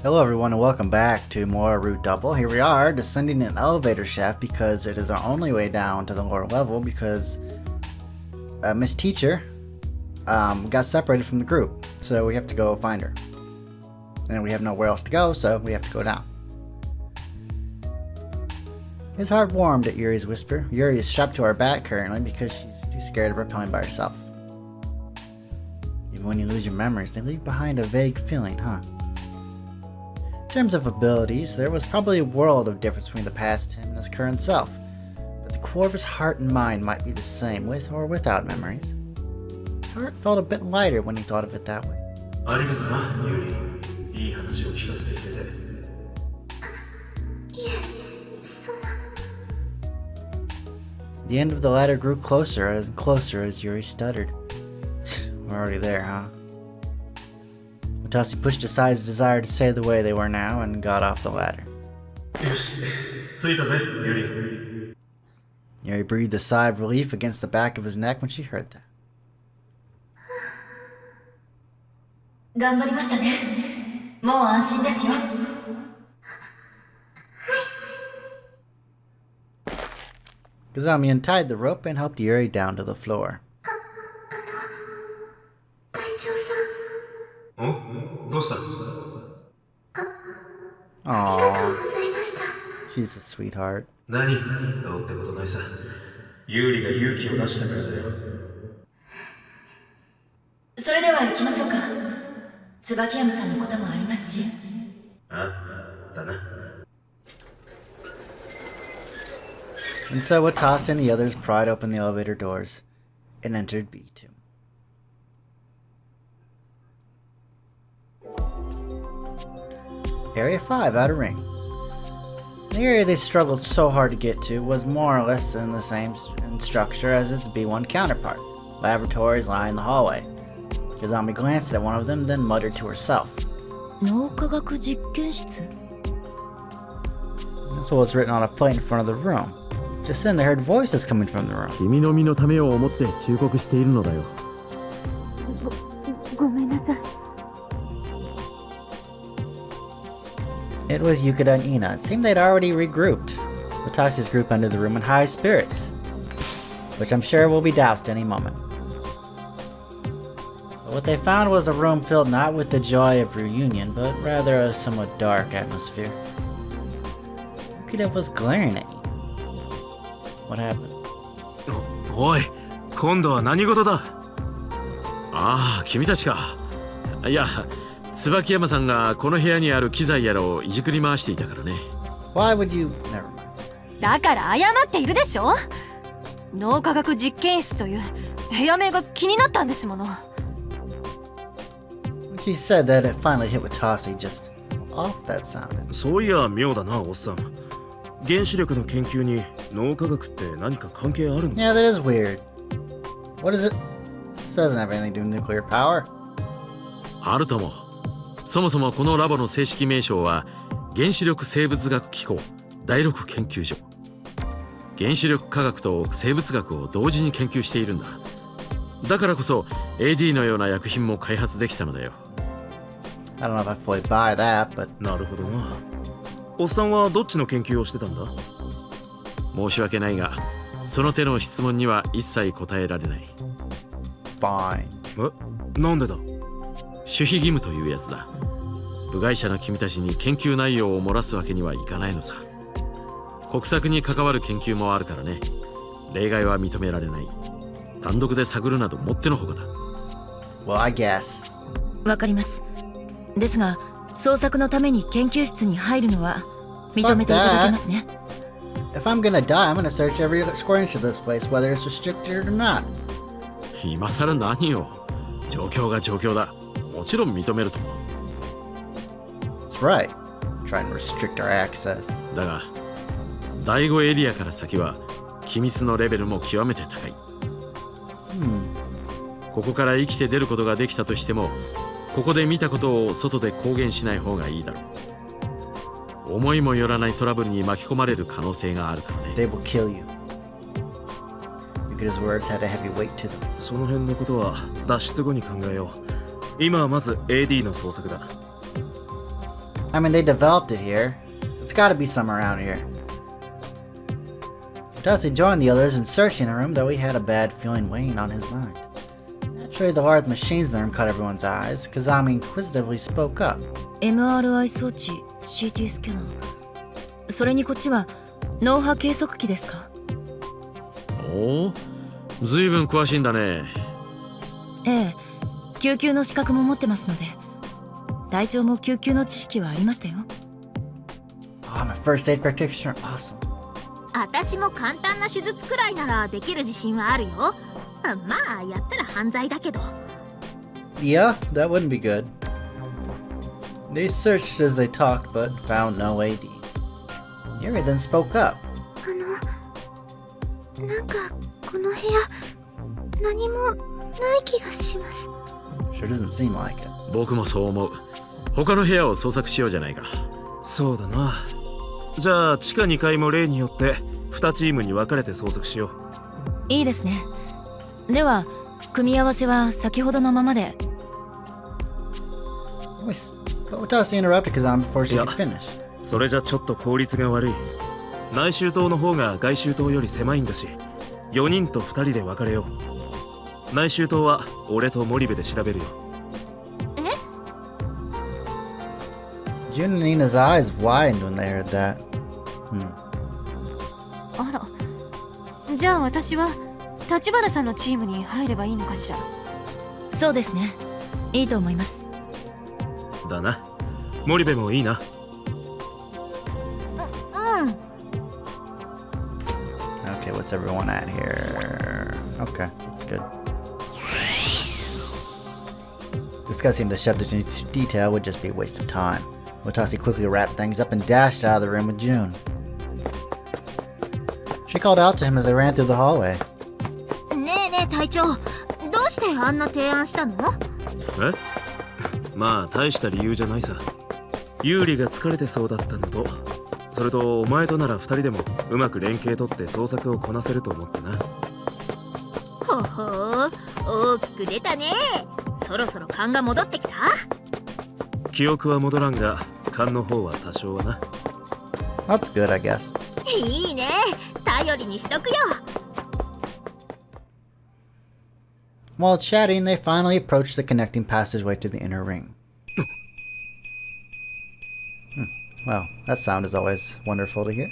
Hello everyone and welcome back to more Root Double. Here we are descending an elevator shaft because it is our only way down to the lower level because Miss Teacher got separated from the group, so we have to go find her. And we have nowhere else to go, so we have to go down. His heart warmed at Yuri's whisper. Yuri is strapped to our back currently because she's too scared of rappelling by herself. Even when you lose your memories, they leave behind a vague feeling, huh? In terms of abilities, there was probably a world of difference between the past him and his current self, but the core of his heart and mind might be the same with or without memories. His heart felt a bit lighter when he thought of it that way. The end of the ladder grew closer and closer as Yuri stuttered. We're already there, huh? Tassi pushed aside his desire to stay the way they were now and got off the ladder. Yuri breathed a sigh of relief against the back of his neck when she heard that. Kazami untied the rope and helped Yuri down to the floor. Aww, she's a sweetheart. And so Watase and the others pried open the elevator doors and entered B2. Area 5, Outer Ring. The area they struggled so hard to get to was more or less in the same structure as its B1 counterpart. Laboratories line the hallway. Kazami glanced at one of them, then muttered to herself. That's what was written on a plate in front of the room. Just then they heard voices coming from the room. It was Yukida and Ina. It seemed they'd already regrouped. Watase's group entered the room in high spirits, which I'm sure will be doused any moment. But what they found was a room filled not with the joy of reunion, but rather a somewhat dark atmosphere. Yukida was glaring at you. What happened? Oi, 今度は何事だ? ああ、君たちか。いや、椿山さんがこの部屋にある機材やらをいじくり回していたからね。Why would you? Never mind. だから謝っているでしょ。脳科学実験室という部屋名が気になったんですもの。When she said that, it finally hit Watase just off that sounded. そういや妙だな、おっさん。原子力の研究に脳科学って何か関係あるんだ？ Yeah, that is weird. What is it? This doesn't have anything to do with nuclear power. あるとも。そもそもこのラボの正式名称は原子力生物学機構第6研究所。原子力科学と生物学を同時に研究しているんだ。だからこそ AD のような薬品も開発できたのだよ。I don't know if I fully buy that, but なるほどな。おっさんはどっちの研究をしてたんだ？申し訳ないが、その手の質問には一切答えられない。fine. なんでだ？守秘義務というやつだ。部外者の君たちに研究内容を漏らすわけにはいかないのさ。国策に関わる研究もあるからね。例外は認められない。単独で探るなどもってのほかだ。Well, I guess. わかります。ですが、捜索のために研究室に入るのは認めていただけますね。If I'm gonna die, I'm gonna search every square inch of this place, whether it's restricted or not. 今さら何よ。状況が状況だ。もちろん認めるとも。That's right. Trying to restrict our access. だが、第5エリアから先は機密のレベルも極めて高い。ここから生きて出ることができたとしても、ここで見たことを外で公言しない方がいいだろう。思いもよらないトラブルに巻き込まれる可能性があるからね。They will kill you. Yukita's words had a heavy weight to them. その辺のことは脱出後に考えよう。今はまず AD の捜索だ。I mean, they developed it here. It's gotta be somewhere around here. Dusty joined the others in searching the room, though he had a bad feeling weighing on his mind. Naturally, the large machines in the room caught everyone's eyes. Kazami inquisitively spoke up. MRI 装置 CT スキャナー、それにこっちは脳波計測器ですか？おお、ずいぶん詳しいんだね。ええ、救急の資格も持ってますので、隊長も救急の知識はありましたよ。Oh, I'm a first aid practitioner. Awesome. 私も簡単な手術くらいならできる自信はあるよ。まあやったら犯罪だけど。Yeah, that wouldn't be good. They searched as they talked, but found no AD. Yuri then spoke up. なんかこの部屋何もない気がします。 Sure doesn't seem like it. 僕もそう思う。他の部屋を捜索しようじゃないか。そうだな。じゃあ地下2階も例によって2チームに分かれて捜索しよう。いいですね。では組み合わせは先ほどのままで。But Watasi interrupted Kazan before she could finish. それじゃちょっと効率が悪い。内周棟の方が外周棟より狭いんだし、4人と2人で分かれよう。内周棟は俺と森部で調べるよ。June and Nina's eyes widened when they heard that. あら、じゃあ私は立花さんのチームに入ればいいのかしら。そうですね。いいと思います。だな。森部もいいな。Okay, what's everyone at here? Okay, that's good. Discussing the subject in detail would just be a waste of time. Watasi quickly wrapped things up and dashed out of the room with June. She called out to him as they ran through the hallway. ねえねえ隊長、どうしてあんな提案したの？え？まあ大した理由じゃないさ。有利が疲れてそうだったのと、それとお前となら2人でもうまく連携取って捜索をこなせると思ってな。ほほー、大きく出たね。そろそろ勘が戻ってきた？記憶は戻らんが勘の方は多少はな。 That's good, I guess. いいね、頼りにしとくよ。While chatting, they finally approached the connecting passageway to the inner ring. Well, that sound is always wonderful to hear.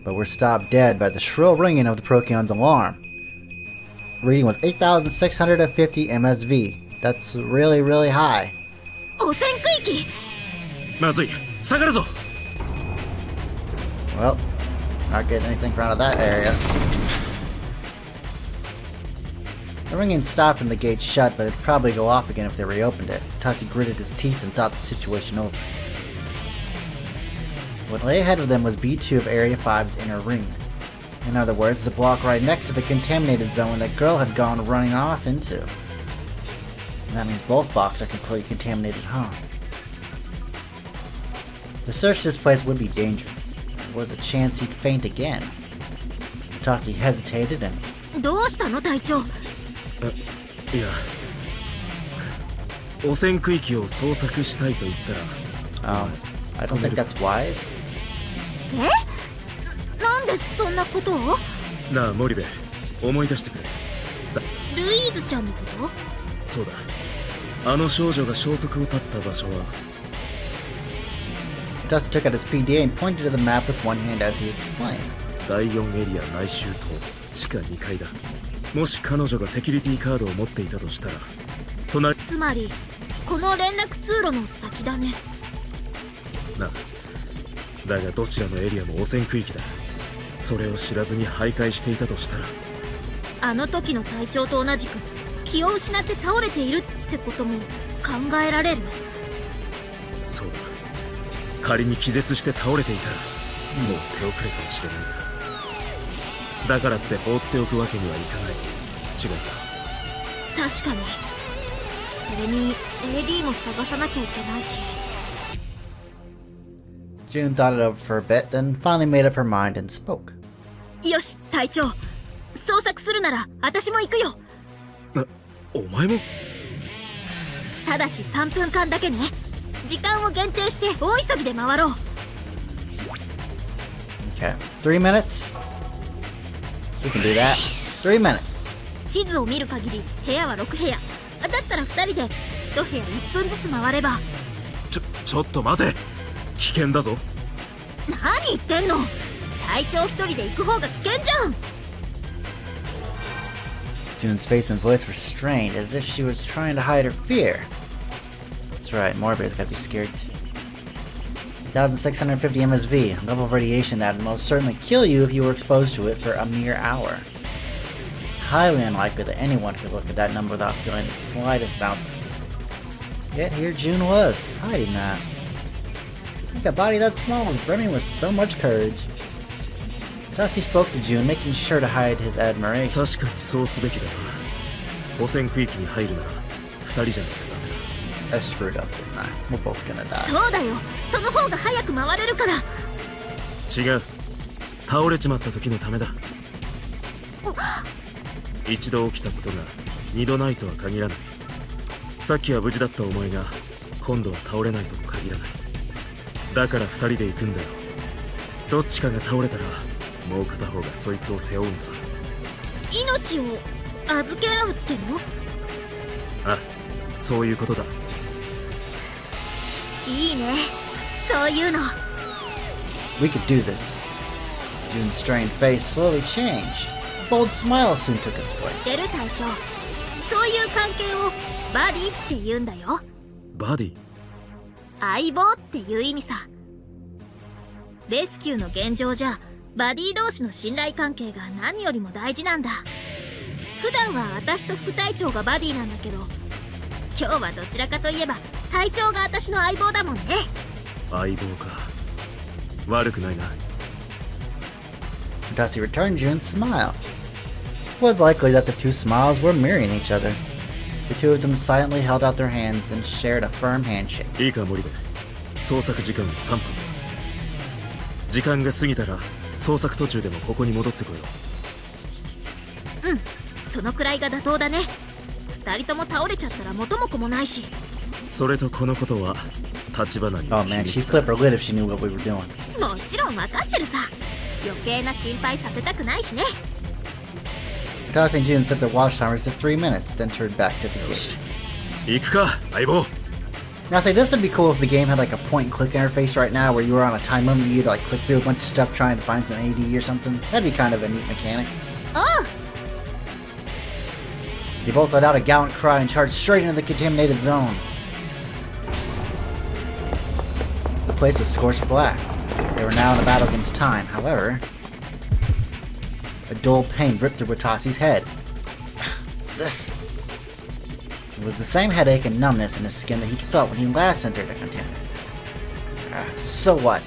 But we're stopped dead by the shrill ringing of the Procyon alarm. The reading was 8,650 MSV. That's really, really high. 汚染区域。まずい、下がるぞ。 Well, not getting anything from out of that area. The ringing stopped when the gate shut, but it'd probably go off again if they reopened it. Tassi gritted his teeth and thought the situation over. What lay ahead of them was B2 of Area 5's inner ring. In other words, the block right next to the contaminated zone that girl had gone running off into. And that means both blocks are completely contaminated, huh? To search this place would be dangerous. There was a chance he'd faint again. Tassi hesitated and... どうしたの隊長？いや、汚染区域を捜索したいと言ったら、I don't think that's wise. なんでそんなことを？なあ森部、思い出してくれ。ルイーズちゃんのこと？そうだ、あの少女が消息を絶った場所は。Dusty took out his PDA and pointed to the map with one hand as he explained. 第4エリア内周棟地下2階だ。もし彼女がセキュリティカードを持っていたとしたら、隣。つまりこの連絡通路の先だね。な、だがどちらのエリアも汚染区域だ。それを知らずに徘徊していたとしたら、あの時の隊長と同じく気を失って倒れているってことも考えられる。そうだ、仮に気絶して倒れていたらもう手遅れかもしれないんだ。だからって放っておくわけにはいかない。違うか？確かに。それに AD も探さなきゃいけないし。 June thought it over for a bit, then finally made up her mind and spoke. よし隊長、捜索するなら私も行くよ。お前も？ただし3分間だけね。時間を限定して大急ぎで回ろう。 Okay. 3 minutes? We can do that. 3 minutes. 地図を見る限り部屋は6部屋。だったら2人で1部屋1分ずつ回れば。ちょっと待て、危険だぞ。何言ってんの。隊長1人で行く方が危険じゃん。 June's face and voice were strained, as if she was trying to hide her fear. That's right, Morbe's gotta be scared too. 1,650 MSV, a level of radiation that would most certainly kill you if you were exposed to it for a mere hour. It's highly unlikely that anyone could look at that number without feeling the slightest doubt. Yet here June was, hiding that. I think a body that small was brimming with so much courage. Thus he spoke to June, making sure to hide his admiration. 確かにそうすべきだな。汚染区域に入るなら2人じゃなきゃダメだ。 I screwed up, didn't I? We're both gonna die. そうだよ、その方が早く回れるから。違う、倒れちまった時のためだ。一度起きたことが二度ないとは限らない。さっきは無事だったお前が今度は倒れないとも限らない。だから2人で行くんだよ。どっちかが倒れたらもう片方がそいつを背負うのさ。命を預け合うっての？あ、そういうことだ。いいね、そういうの。 We could do this. June's strained face slowly changed. A bold smile soon took its 知 place. ってる隊長、そういう関係をバディって言うんだよ。バディ？相棒っていう意味さ。レスキューの現状じゃバディ同士の信頼関係が何よりも大事なんだ。普段は私と副隊長がバディなんだけど、今日はどちらかといえば隊長が私の相棒だもんね。相棒か。悪くないな。Dusty returned June's smile. It was likely that the two smiles were mirroring each other. The two of them silently held out their hands and shared a firm handshake. いいか森部、捜索時間は3分。時間が過ぎたら捜索途中でもここに戻ってこようん、そのくらいが妥当だね。2人とも倒れちゃったら元も子もないし。う。それとこのことは立花に Oh man, she'd clip her lid if she knew what we were doing. もちろん分かってるさ。余計な心配させたくないしね。Dusty and June set their watch timers to 3 minutes, then turned back to the よ gate. し、行くか相棒。 Now, say this would be cool if the game had like a point and click interface right now where you were on a time limit, you'd like click through a bunch of stuff trying to find some AD or something. That'd be kind of a neat mechanic. ああ、 They both let out a gallant cry and charged straight into the contaminated zone. The place was scorched black. They were now in a battle against time. However, a dull pain ripped through Watasi's head. What's this? It was the same headache and numbness in his skin that he'd felt when he last entered the container. So what?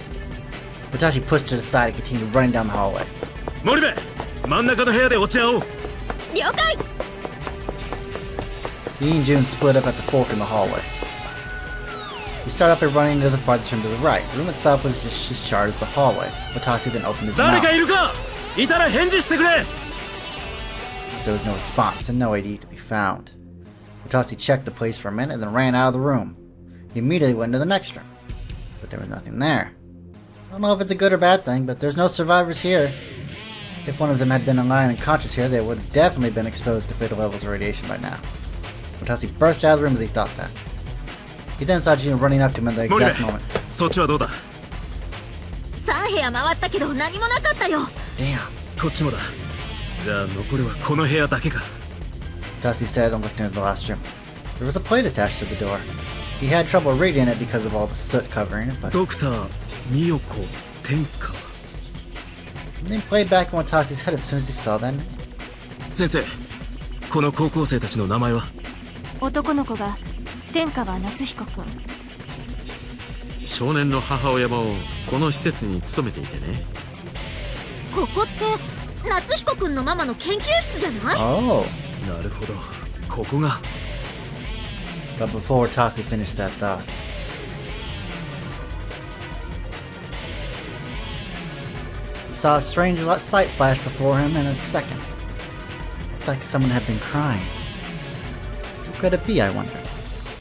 Watashi pushed to the side and continued running down the hallway. 森部、真ん中の部屋で落ち合おう。了解。 He and June split up at the fork in the hallway. He started up by running into the farthest room to the right. The room itself was just as charred as the hallway. Watasi then opened his 誰 mouth. かいるか？いたら返事してくれ。 There was no response and no AD to be found. Watasi checked the place for a minute and then ran out of the room. He immediately went into the next room, but there was nothing there. I don't know if it's a good or bad thing, but there's no survivors here. If one of them had been alive and conscious here, they would have definitely been exposed to fatal levels of radiation by now. Watasi burst out of the room as he thought that. He then saw June running up to him at the 森部 exact moment. そっちはどうだ？ 3部屋回ったけど何もなかったよ。 Damn. こっちもだ。じゃあ残りはこの部屋だけか。 Dusty said and looked into the last room. There was a plate attached to the door. He had trouble reading it because of all the soot covering it, but ドクター三代子天下。 then played back in Watasi's head as soon as he saw that name. 先生、この高校生たちの名前は？男の子が天川夏彦くん。少年の母親もこの施設に勤めていてね。ここって夏彦くんのママの研究室じゃない？ Oh. なるほど、ここが。 But before Watasi finished that thought, he saw a strange sight flash before him in a second. It looked like someone had been crying. Who could it be, I wonder?